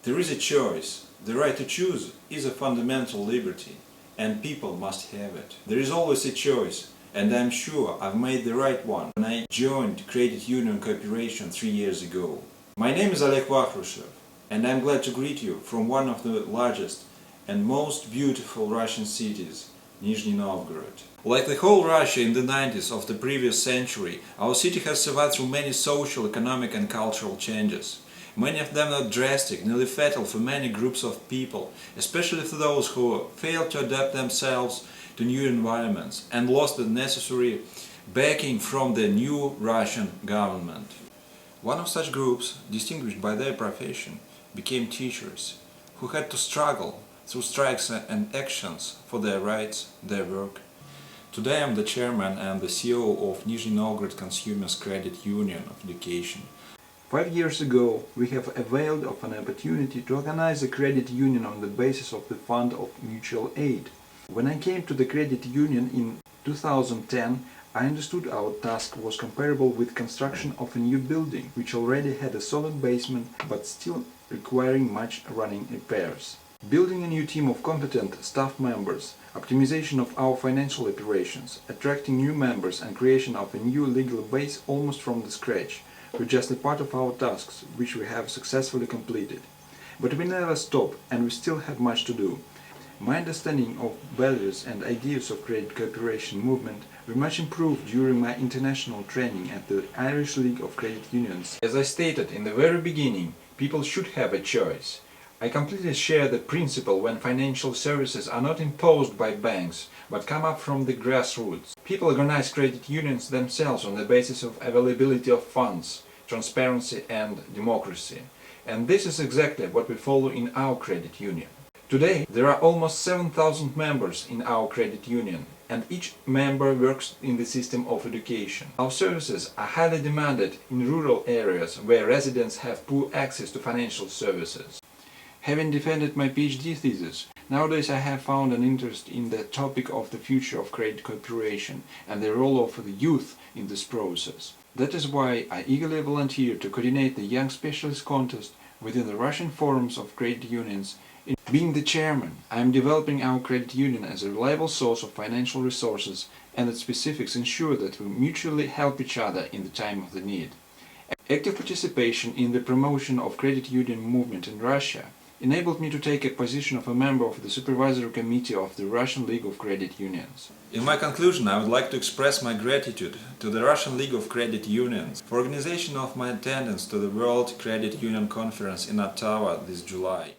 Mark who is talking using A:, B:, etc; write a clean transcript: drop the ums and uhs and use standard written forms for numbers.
A: There is a choice. The right to choose is a fundamental liberty, and people must have it. There is always a choice, and I'm sure I've made the right one when I joined Credit Union Cooperation 3 years ago. My name is wycup2013, and I'm glad to greet you from one of the largest and most beautiful Russian cities, Nizhny Novgorod. Like the whole Russia in the 90s of the previous century, our city has survived through many social, economic and cultural changes. Many of them are drastic, nearly fatal for many groups of people, especially for those who failed to adapt themselves to new environments and lost the necessary backing from the new Russian government. One of such groups, distinguished by their profession, became teachers, who had to struggle through strikes and actions for their rights, their work. Today I am the chairman and the CEO of Nizhny Novgorod Consumers Credit Union of Education.
B: 5 years ago, we have availed of an opportunity to organize a credit union on the basis of the Fund of Mutual Aid. When I came to the credit union in 2010, I understood our task was comparable with construction of a new building, which already had a solid basement but still requiring much running repairs. Building a new team of competent staff members, optimization of our financial operations, attracting new members and creation of a new legal base almost from the scratch were just a part of our tasks, which we have successfully completed. But we never stop, and we still have much to do. My understanding of values and ideas of credit cooperation movement were much improved during my international training at the Irish League of Credit Unions. As I stated in the very beginning, people should have a choice. I completely share the principle when financial services are not imposed by banks, but come up from the grassroots. People organize credit unions themselves on the basis of availability of funds, transparency and democracy. And this is exactly what we follow in our credit union. Today, there are almost 7,000 members in our credit union, and each member works in the system of education. Our services are highly demanded in rural areas where residents have poor access to financial services. Having defended my PhD thesis, nowadays I have found an interest in the topic of the future of credit cooperation and the role of the youth in this process. That is why I eagerly volunteer to coordinate the Young Specialist Contest within the Russian forums of credit unions. Being the chairman, I am developing our credit union as a reliable source of financial resources, and its specifics ensure that we mutually help each other in the time of the need. Active participation in the promotion of credit union movement in Russia enabled me to take a position of a member of the Supervisory Committee of the Russian League of Credit Unions.
A: In my conclusion, I would like to express my gratitude to the Russian League of Credit Unions for organization of my attendance to the World Credit Union Conference in Ottawa this July.